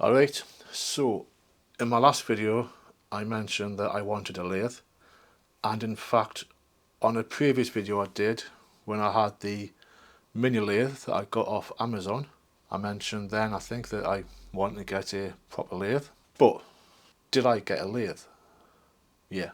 Alright, so in my last video I mentioned that I wanted a lathe, and in fact on a previous video I did when I had the mini lathe that I got off Amazon, I mentioned then I think that I wanted to get a proper lathe. But did I get a lathe? Yeah,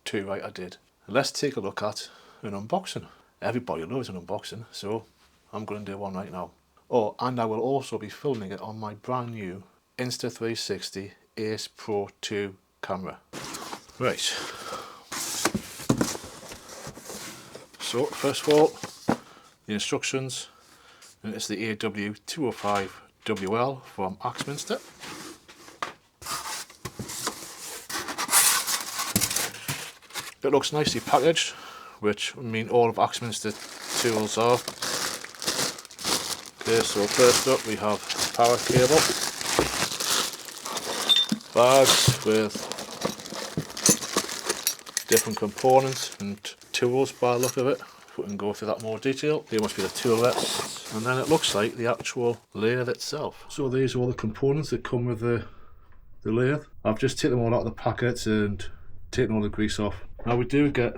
too right I did. Let's take a look at an unboxing. Everybody loves an unboxing, so I'm going to do one right now. Oh, and I will also be filming it on my brand new Insta360 Ace Pro 2 camera. Right. So first of all, the instructions, and it's the AW205WL from Axminster. It looks nicely packaged, which I mean all of Axminster tools are. Okay, so first up we have power cable, bags with different components and tools by the look of it. If we can go through that more detail. Here must be the toolettes, and then it looks like the actual lathe itself. So these are all the components that come with the lathe. I've just taken them all out of the packets and taken all the grease off. Now we do get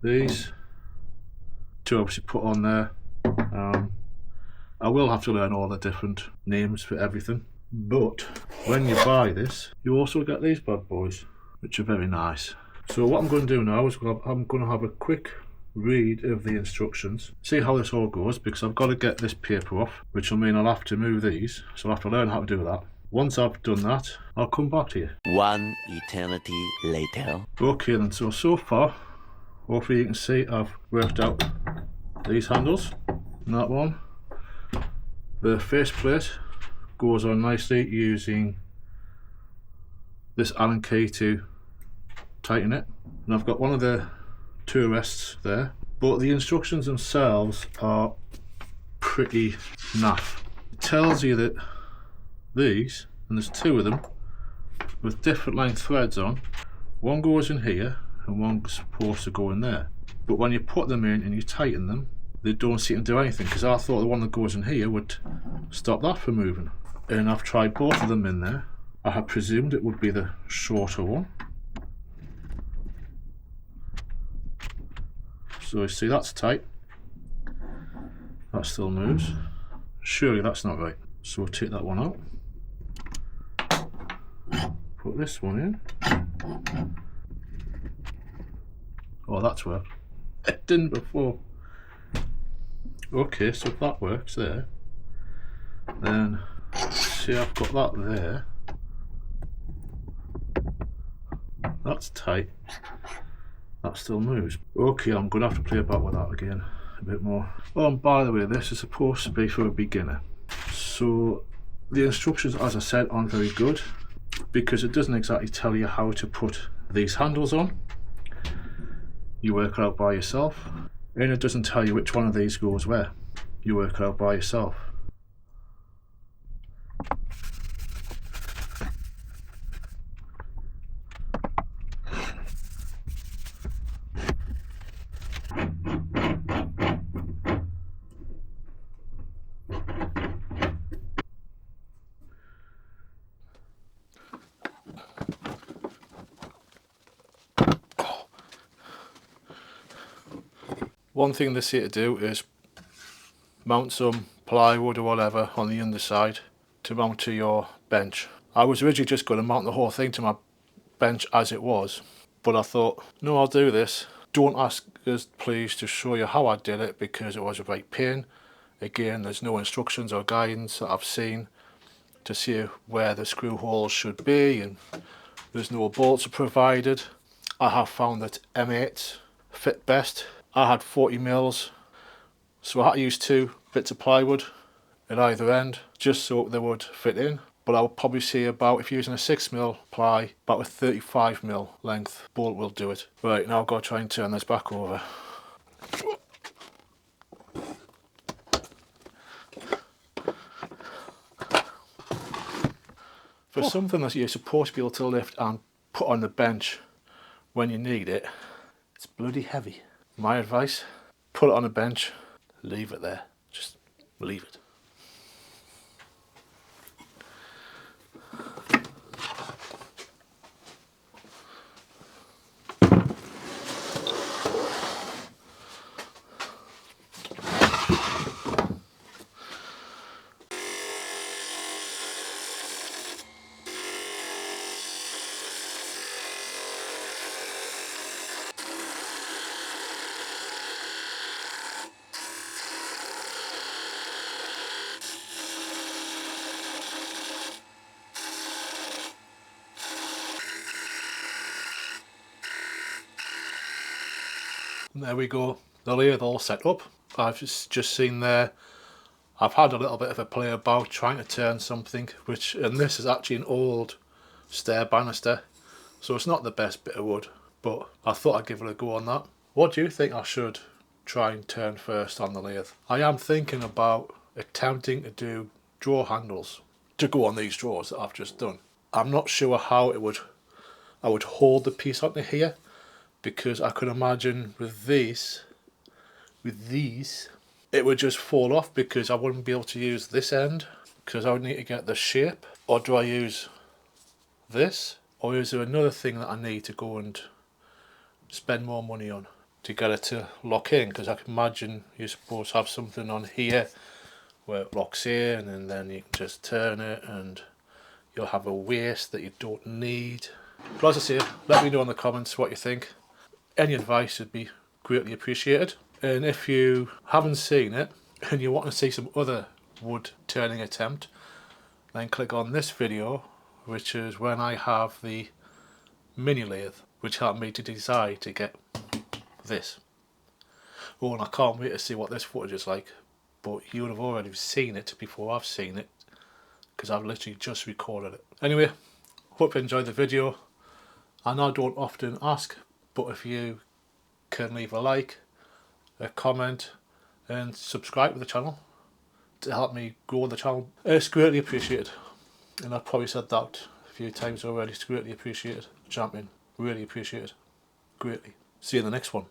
these to obviously put on there. I will have to learn all the different names for everything, but when you buy this you also get these bad boys, which are very nice. So what I'm going to do now is I'm going to have a quick read of the instructions, see how this all goes, because I've got to get this paper off, which will mean I'll have to move these, so I'll have to learn how to do that. Once I've done that, I'll come back to you. One eternity later. Okay then, so far, hopefully you can see I've worked out these handles, and that one. The faceplate goes on nicely using this Allen key to tighten it, and I've got one of the two rests there, but the instructions themselves are pretty naff. It tells you that these, and there's two of them with different length threads on, one goes in here and one's supposed to go in there, but when you put them in and you tighten them, they don't seem to do anything, because I thought the one that goes in here would stop that from moving, and I've tried both of them in there. I had presumed it would be the shorter one. So you see that's tight, that still moves. Surely that's not right, so we'll take that one out, put this one in. Oh, that's worked. It didn't before. Okay, so if that works there, then see I've got that there. That's tight. That still moves. Okay, I'm going to have to play about with that again a bit more. Oh, and by the way, this is supposed to be for a beginner. So the instructions, as I said, aren't very good, because it doesn't exactly tell you how to put these handles on. You work it out by yourself. And it doesn't tell you which one of these goes where. You work it out by yourself. One thing they say to do is mount some plywood or whatever on the underside to mount to your bench. I was originally just going to mount the whole thing to my bench as it was, but I thought, no, I'll do this. Don't ask us please to show you how I did it, because it was a right pain. Again, there's no instructions or guidance that I've seen to see where the screw holes should be, and there's no bolts provided. I have found that M8s fit best. I had 40 mils, so I had to use 2 bits of plywood at either end just so they would fit in. But I would probably say about, if you're using a 6mm ply, about a 35mm length bolt will do it. Right, now I've got to try and turn this back over. For something that you're supposed to be able to lift and put on the bench when you need it, it's bloody heavy. My advice, put it on a bench, leave it there, just leave it. And there we go, the lathe all set up. I've just seen there, I've had a little bit of a play about trying to turn something, and this is actually an old stair banister, so it's not the best bit of wood, but I thought I'd give it a go on that. What do you think I should try and turn first on the lathe? I am thinking about attempting to do drawer handles to go on these drawers that I've just done. I'm not sure how I would hold the piece onto here, because I could imagine with these it would just fall off, because I wouldn't be able to use this end because I would need to get the shape. Or do I use this, or is there another thing that I need to go and spend more money on to get it to lock in? Because I can imagine you're supposed to have something on here where it locks in, and then you can just turn it and you'll have a waste that you don't need. But as I say, let me know in the comments what you think. Any advice would be greatly appreciated. And if you haven't seen it and you want to see some other wood turning attempt, then click on this video, which is when I have the mini lathe, which helped me to decide to get this. Oh, and I can't wait to see what this footage is like, but you would have already seen it before I've seen it, because I've literally just recorded it. Anyway, hope you enjoyed the video. And I don't often ask, but if you can leave a like, a comment and subscribe to the channel to help me grow the channel, it's greatly appreciated. And I've probably said that a few times already. It's greatly appreciated. Champion, really appreciated. Greatly. See you in the next one.